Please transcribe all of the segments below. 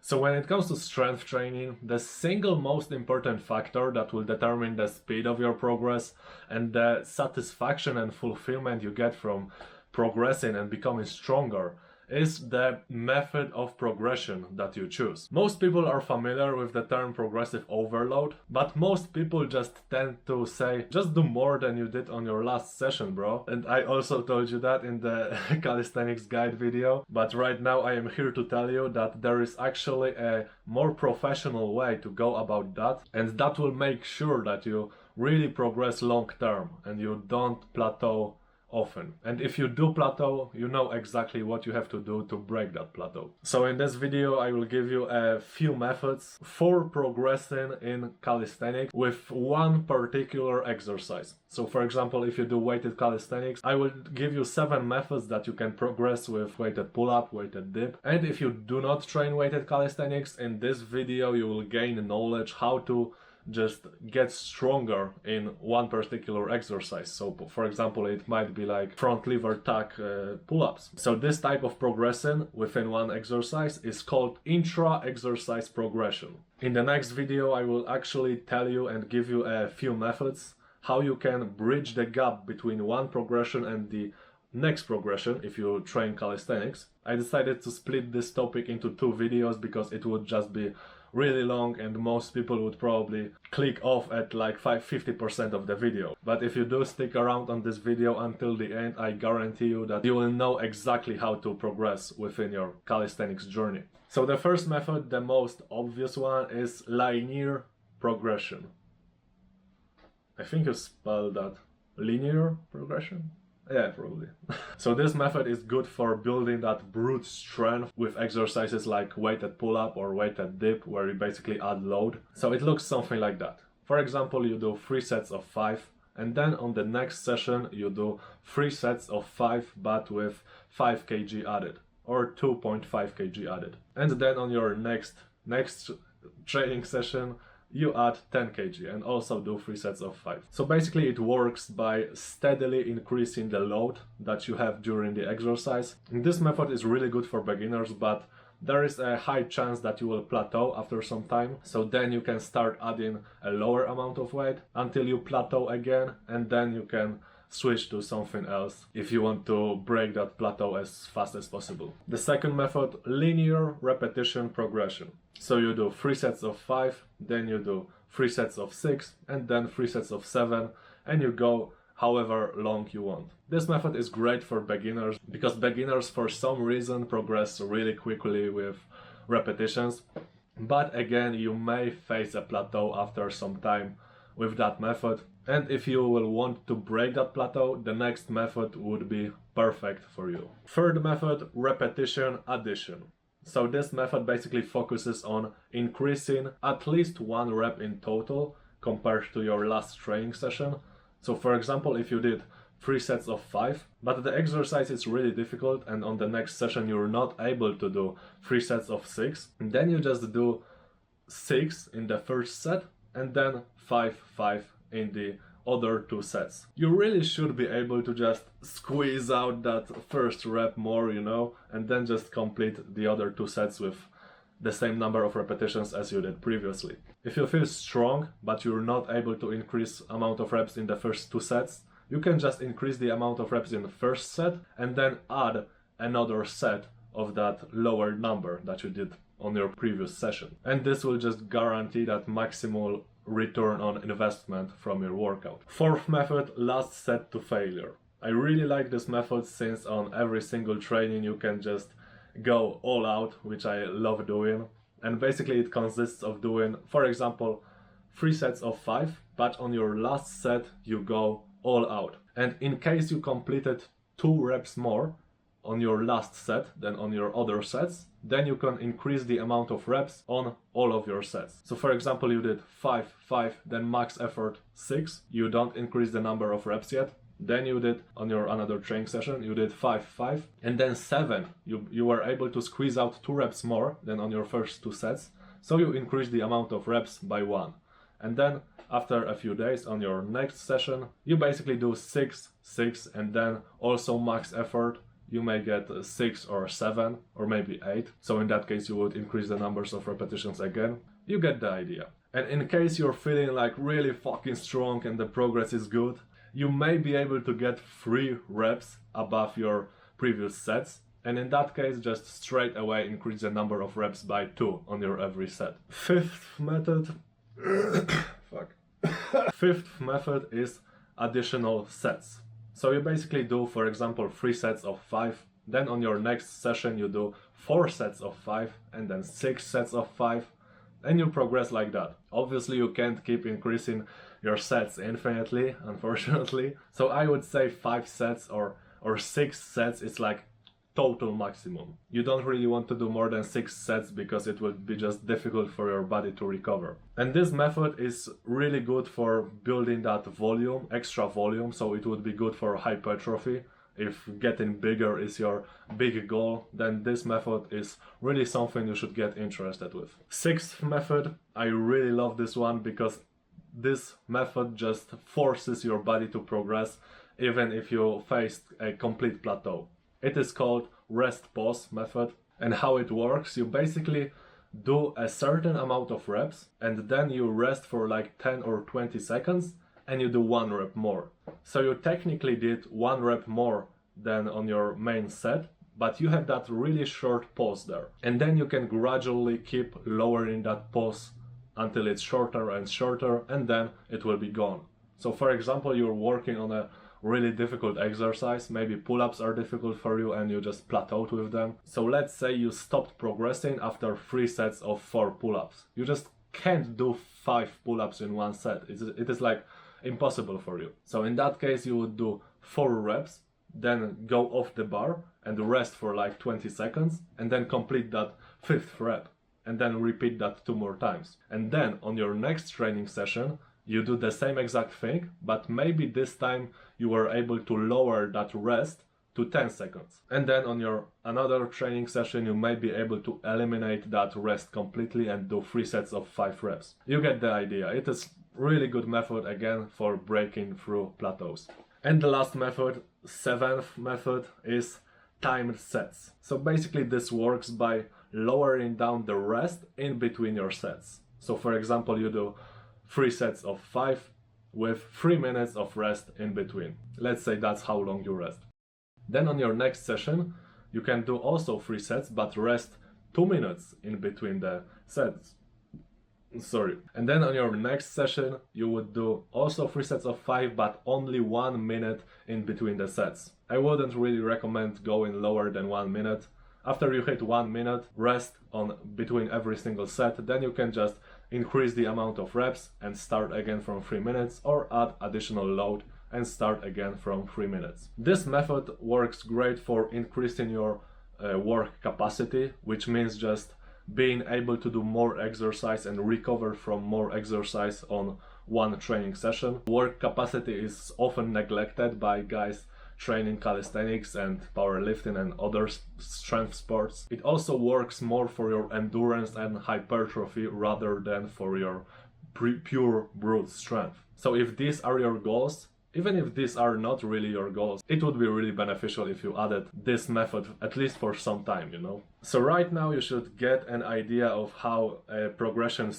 So when it comes to strength training, the single most important factor that will determine the speed of your progress and the satisfaction and fulfillment you get from progressing and becoming stronger is the method of progression that you choose. Most people are familiar with the term progressive overload, but most people just tend to say, just do more than you did on your last session, bro. And I also told you that in the calisthenics guide video, but right now I am here to tell you that there is actually a more professional way to go about that, and that will make sure that you really progress long term and you don't plateau often. And if you do plateau, you know exactly what you have to do to break that plateau. So in this video I will give you a few methods for progressing in calisthenics with one particular exercise. So for example, if you do weighted calisthenics, I will give you 7 methods that you can progress with weighted pull-up, weighted dip. And if you do not train weighted calisthenics, in this video you will gain knowledge how to just get stronger in one particular exercise. So for example, it might be like front lever tuck pull-ups. So this type of progression within one exercise is called intra-exercise progression. In the next video I will actually tell you and give you a few methods how you can bridge the gap between one progression and the next progression if you train calisthenics. I decided to split this topic into 2 videos because it would just be really long and most people would probably click off at like 50% of the video. But if you do stick around on this video until the end, I guarantee you that you will know exactly how to progress within your calisthenics journey. So the first method, the most obvious one, is linear progression. I think you spelled that linear progression? Yeah, probably. So this method is good for building that brute strength with exercises like weighted pull-up or weighted dip, where you basically add load. So it looks something like that. For example, you do 3 sets of 5, and then on the next session you do 3 sets of 5 but with 5 kg added or 2.5 kg added. And then on your next training session you add 10 kg and also do 3 sets of 5. So basically it works by steadily increasing the load that you have during the exercise. And this method is really good for beginners, but there is a high chance that you will plateau after some time. So then you can start adding a lower amount of weight until you plateau again, and then you can switch to something else if you want to break that plateau as fast as possible. The second method, linear repetition progression. So you do 3 sets of 5, then you do 3 sets of 6, and then 3 sets of 7, and you go however long you want. This method is great for beginners because beginners for some reason progress really quickly with repetitions. But again, you may face a plateau after some time with that method. And if you will want to break that plateau, the next method would be perfect for you. Third method, repetition addition. So this method basically focuses on increasing at least 1 rep in total compared to your last training session. So for example, if you did 3 sets of 5, but the exercise is really difficult and on the next session you're not able to do 3 sets of 6, then you just do 6 in the first set and then 5, 5 in the other 2 sets. You really should be able to just squeeze out that first rep more, you know, and then just complete the other 2 sets with the same number of repetitions as you did previously. If you feel strong but you're not able to increase amount of reps in the first 2 sets, you can just increase the amount of reps in the first set and then add another set of that lower number that you did on your previous session. And this will just guarantee that maximal return on investment from your workout. Fourth method, last set to failure. I really like this method since on every single training you can just go all out, which I love doing. And basically it consists of doing, for example, 3 sets of 5, but on your last set you go all out. And in case you completed 2 reps more on your last set than on your other sets, then you can increase the amount of reps on all of your sets. So for example, you did 5, 5, then max effort 6, you don't increase the number of reps yet. Then you did on your another training session, you did 5, 5, and then 7. You were able to squeeze out 2 reps more than on your first 2 sets. So you increase the amount of reps by 1. And then after a few days on your next session, you basically do 6, 6, and then also max effort you may get 6 or 7 or maybe 8. So in that case you would increase the numbers of repetitions again. You get the idea. And in case you're feeling like really fucking strong and the progress is good, you may be able to get 3 reps above your previous sets. And in that case, just straight away increase the number of reps by 2 on your every set. Fifth method Fifth method is additional sets. So you basically do, for example, 3 sets of 5, then on your next session you do 4 sets of 5 and then 6 sets of 5, and you progress like that. Obviously you can't keep increasing your sets infinitely, unfortunately. So I would say 5 sets or 6 sets is like total maximum. You don't really want to do more than 6 sets because it would be just difficult for your body to recover. And this method is really good for building that volume, extra volume, so it would be good for hypertrophy. If getting bigger is your big goal, then this method is really something you should get interested with. Sixth method, I really love this one because this method just forces your body to progress even if you faced a complete plateau. It is called rest pause method, and how it works, you basically do a certain amount of reps and then you rest for like 10 or 20 seconds and you do 1 rep more. So you technically did 1 rep more than on your main set, but you have that really short pause there. And then you can gradually keep lowering that pause until it's shorter and shorter, and then it will be gone. So for example, you're working on a really difficult exercise, maybe pull-ups are difficult for you and you just plateaued with them. So let's say you stopped progressing after 3 sets of 4 pull-ups. You just can't do 5 pull-ups in 1 set. It is like impossible for you. So in that case you would do 4 reps, then go off the bar and rest for like 20 seconds and then complete that 5th rep and then repeat that 2 more times. And then on your next training session you do the same exact thing, but maybe this time you were able to lower that rest to 10 seconds. And then on your another training session you may be able to eliminate that rest completely and do 3 sets of 5 reps. You get the idea. It is really good method again for breaking through plateaus. And the last method, 7th method, is timed sets. So basically this works by lowering down the rest in between your sets. So for example, you do 3 sets of 5 with 3 minutes of rest in between. Let's say that's how long you rest. Then on your next session, you can do also 3 sets, but rest 2 minutes in between the sets. And then on your next session, you would do also 3 sets of 5, but only 1 minute in between the sets. I wouldn't really recommend going lower than 1 minute. After you hit 1 minute, rest on between every single set, then you can just increase the amount of reps and start again from 3 minutes, or add additional load and start again from 3 minutes. This method works great for increasing your work capacity, which means just being able to do more exercise and recover from more exercise on one training session. Work capacity is often neglected by guys training calisthenics and powerlifting and other strength sports. It also works more for your endurance and hypertrophy rather than for your pure brute strength. So if these are your goals, even if these are not really your goals, it would be really beneficial if you added this method at least for some time, you know? So right now you should get an idea of how a progression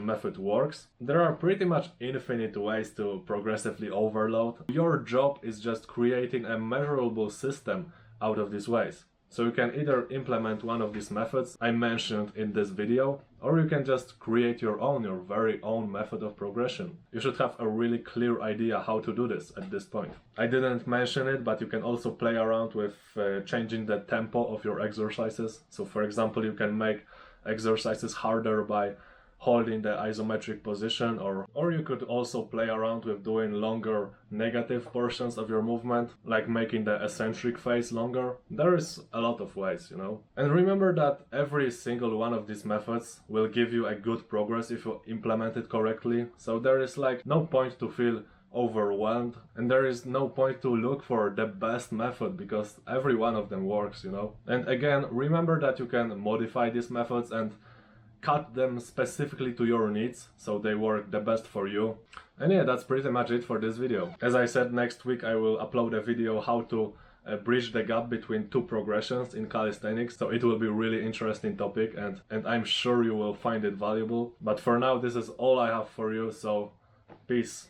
method works. There are pretty much infinite ways to progressively overload. Your job is just creating a measurable system out of these ways. So you can either implement one of these methods I mentioned in this video, or you can just create your very own method of progression. You should have a really clear idea how to do this at this point. I didn't mention it, but you can also play around with changing the tempo of your exercises. So for example, you can make exercises harder by holding the isometric position, or you could also play around with doing longer negative portions of your movement, like making the eccentric phase longer. There is a lot of ways, you know. And remember that every single one of these methods will give you a good progress if you implement it correctly. So there is like no point to feel overwhelmed, and there is no point to look for the best method because every one of them works, you know. And again, remember that you can modify these methods and cut them specifically to your needs, so they work the best for you. And yeah, that's pretty much it for this video. As I said, next week I will upload a video how to bridge the gap between two progressions in calisthenics. So it will be a really interesting topic, and I'm sure you will find it valuable. But for now, this is all I have for you, so peace.